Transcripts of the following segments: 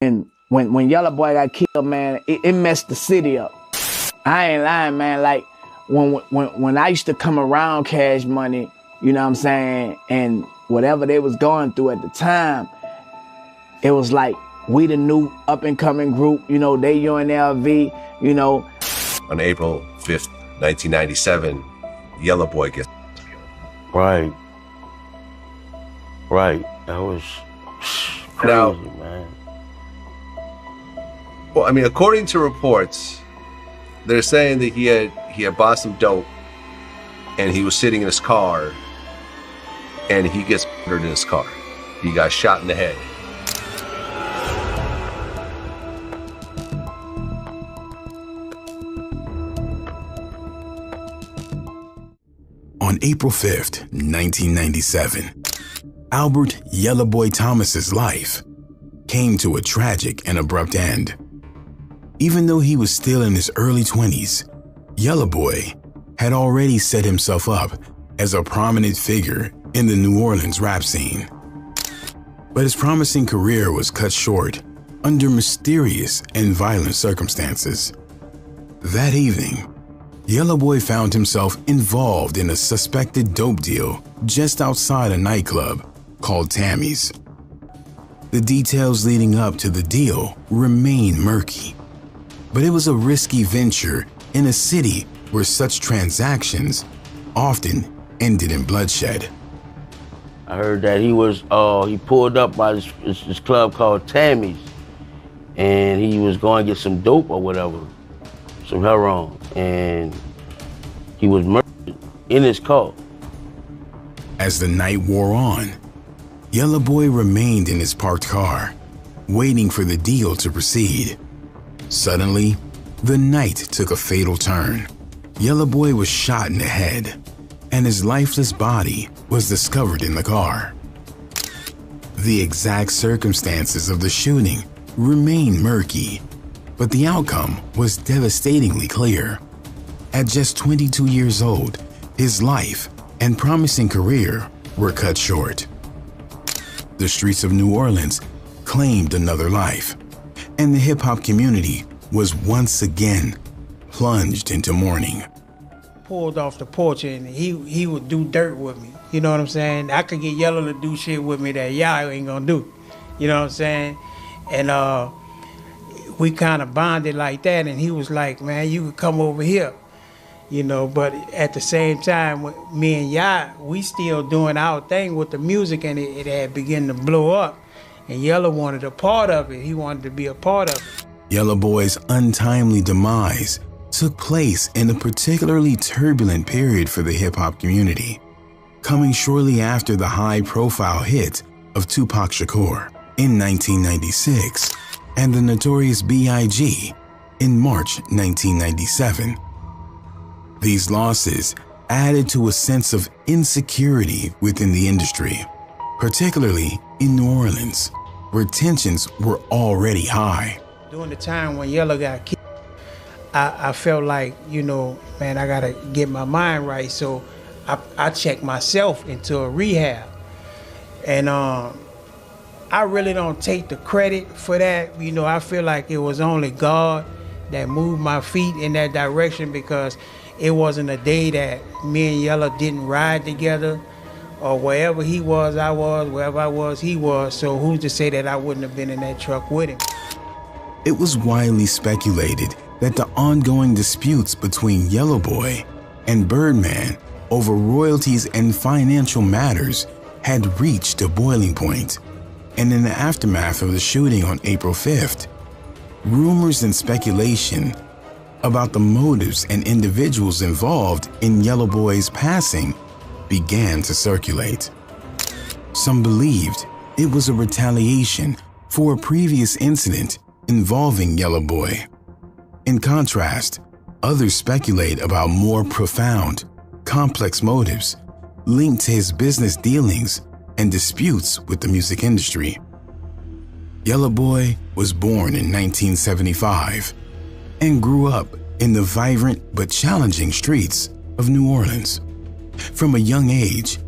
And when Yella Boy got killed, man, it messed the city up. I ain't lying, man. Like when I used to come around Cash Money, you know what I'm saying, and whatever they was going through at the time, it was like we the new up and coming group, you know, they UNLV, you know. On April 5th, 1997, Yella Boy gets Right. That was crazy, now, man. Well, I mean, according to reports, they're saying that he had bought some dope and he was sitting in his car and he gets murdered in his car. He got shot in the head. On April 5th, 1997, Albert Yella Boy Thomas's life came to a tragic and abrupt end. Even though he was still in his early 20s, Yella Boy had already set himself up as a prominent figure in the New Orleans rap scene. But his promising career was cut short under mysterious and violent circumstances. That evening, Yella Boy found himself involved in a suspected dope deal just outside a nightclub called Tammy's. The details leading up to the deal remain murky, but it was a risky venture in a city where such transactions often ended in bloodshed. I heard that he pulled up by this club called Tammy's, and he was going to get some dope or whatever, some heroin, and he was murdered in his car. As the night wore on, Yella Boy remained in his parked car, waiting for the deal to proceed. Suddenly, the night took a fatal turn. Yella Boy was shot in the head, and his lifeless body was discovered in the car. The exact circumstances of the shooting remain murky, but the outcome was devastatingly clear. At just 22 years old, his life and promising career were cut short. The streets of New Orleans claimed another life, and the hip-hop community was once again plunged into mourning. Pulled off the porch and he would do dirt with me. You know what I'm saying? I could get Yella to do shit with me that y'all ain't gonna do. You know what I'm saying? And we kind of bonded like that, and he was like, man, you could come over here. You know, but at the same time, me and Yah, we still doing our thing with the music, and it had begun to blow up. And Yella wanted a part of it. He wanted to be a part of it. Yella Boy's untimely demise took place in a particularly turbulent period for the hip-hop community, coming shortly after the high-profile hit of Tupac Shakur in 1996 and the Notorious B.I.G. in March 1997. These losses added to a sense of insecurity within the industry, particularly in New Orleans, where tensions were already high. During the time when Yella got killed, I felt like, you know, man, I gotta get my mind right. So I checked myself into a rehab. And I really don't take the credit for that. You know, I feel like it was only God that moved my feet in that direction, because it wasn't a day that me and Yella didn't ride together, or wherever he was, I was, wherever I was, he was. So who's to say that I wouldn't have been in that truck with him? It was widely speculated that the ongoing disputes between Yella Boy and Birdman over royalties and financial matters had reached a boiling point. And in the aftermath of the shooting on April 5th, rumors and speculation about the motives and individuals involved in Yella Boy's passing began to circulate. Some believed it was a retaliation for a previous incident involving Yella Boy. In contrast, others speculate about more profound, complex motives linked to his business dealings and disputes with the music industry. Yella Boy was born in 1975 and grew up in the vibrant but challenging streets of New Orleans. From a young age,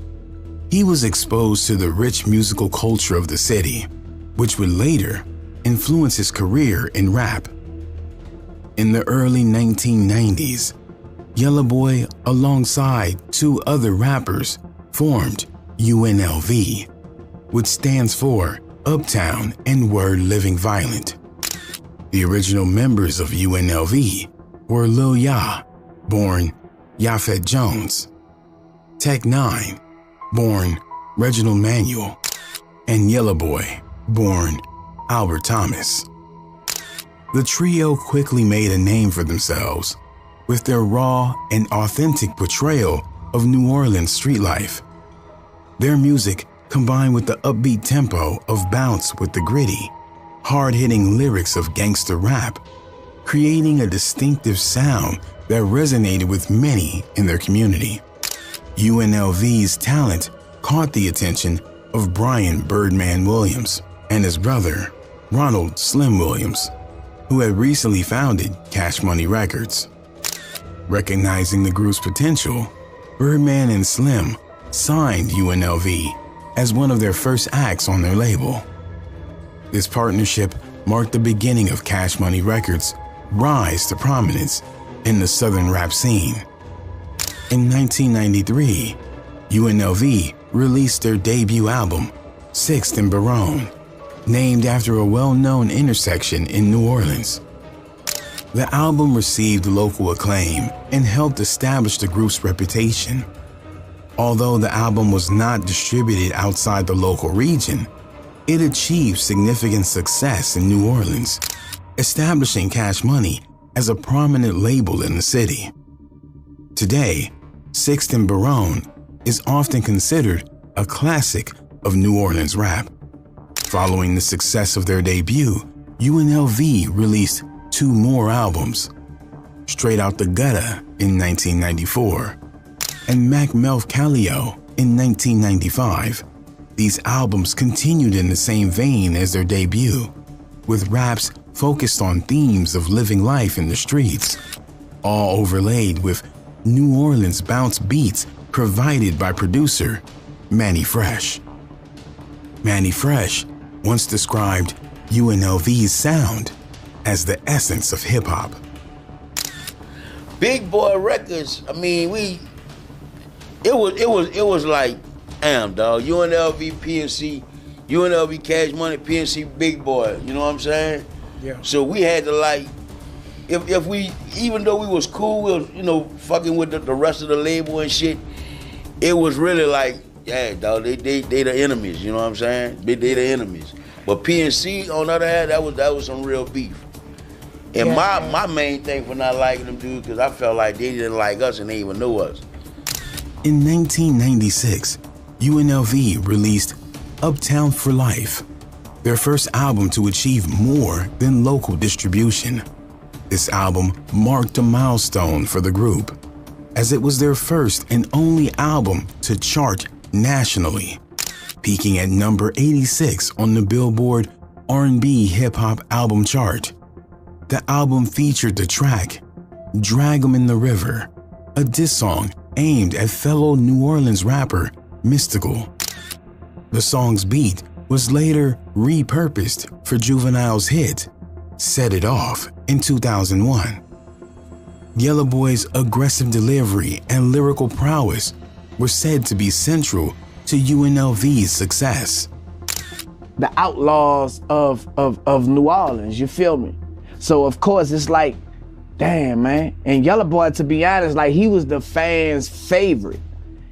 he was exposed to the rich musical culture of the city, which would later influence his career in rap. In the early 1990s, Yella Boy, alongside two other rappers, formed UNLV, which stands for Uptown N-Word Living Violent. The original members of UNLV were Lil Ya, born Yafet Jones, Tech 9, born Reginald Manuel, and Yella Boy, born Albert Thomas. The trio quickly made a name for themselves with their raw and authentic portrayal of New Orleans street life. Their music combined with the upbeat tempo of bounce with the gritty, hard-hitting lyrics of gangster rap, creating a distinctive sound that resonated with many in their community. UNLV's talent caught the attention of Brian Birdman Williams and his brother, Ronald Slim Williams, who had recently founded Cash Money Records. Recognizing the group's potential, Birdman and Slim signed UNLV as one of their first acts on their label. This partnership marked the beginning of Cash Money Records' rise to prominence in the southern rap scene. In 1993, UNLV released their debut album, 6th and Baronne, named after a well-known intersection in New Orleans. The album received local acclaim and helped establish the group's reputation. Although the album was not distributed outside the local region, it achieved significant success in New Orleans, establishing Cash Money as a prominent label in the city. Today, 6th and Baronne is often considered a classic of New Orleans rap. Following the success of their debut, UNLV released 2 more albums, Straight Out the Gutter in 1994 and Mac Melf Callio in 1995. These albums continued in the same vein as their debut, with raps focused on themes of living life in the streets, all overlaid with New Orleans bounce beats provided by producer Manny Fresh. Manny Fresh once described UNLV's sound as the essence of hip-hop. Big Boy Records, I mean, it was like, damn, dog, UNLV, PNC, UNLV Cash Money, PNC Big Boy, you know what I'm saying? Yeah. So we had to like, if we, even though we was cool, we was, you know, fucking with the rest of the label and shit, it was really like, yeah, dog, they the enemies, you know what I'm saying? They the enemies. But PNC, on the other hand, that was some real beef. And Yeah. my main thing for not liking them dudes, because I felt like they didn't like us and they even knew us. In 1996, UNLV released Uptown for Life, their first album to achieve more than local distribution. This album marked a milestone for the group, as it was their first and only album to chart nationally, peaking at number 86 on the Billboard R&B Hip Hop Album Chart. The album featured the track Drag 'Em in the River, a diss song aimed at fellow New Orleans rapper Mystical. The song's beat was later repurposed for Juvenile's hit Set It Off in 2001. Yella Boy's aggressive delivery and lyrical prowess were said to be central to UNLV's success. The outlaws of New Orleans, you feel me? So of course it's like, damn, man. And Yella Boy, to be honest, like he was the fans' favorite.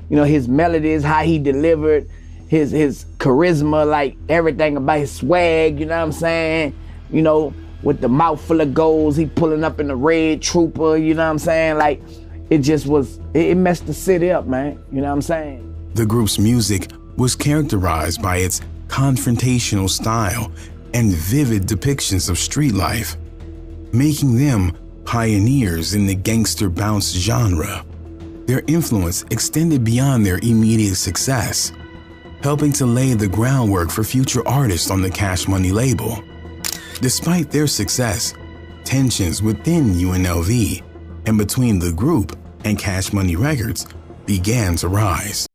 You know, his melodies, how he delivered, his charisma, like everything about his swag, you know what I'm saying? You know, with the mouth full of goals, he pulling up in the red trooper, you know what I'm saying? Like, it just was, it messed the city up, man. You know what I'm saying? The group's music was characterized by its confrontational style and vivid depictions of street life, making them pioneers in the gangster bounce genre. Their influence extended beyond their immediate success. helping to lay the groundwork for future artists on the Cash Money label. Despite their success, tensions within UNLV and between the group and Cash Money Records began to rise.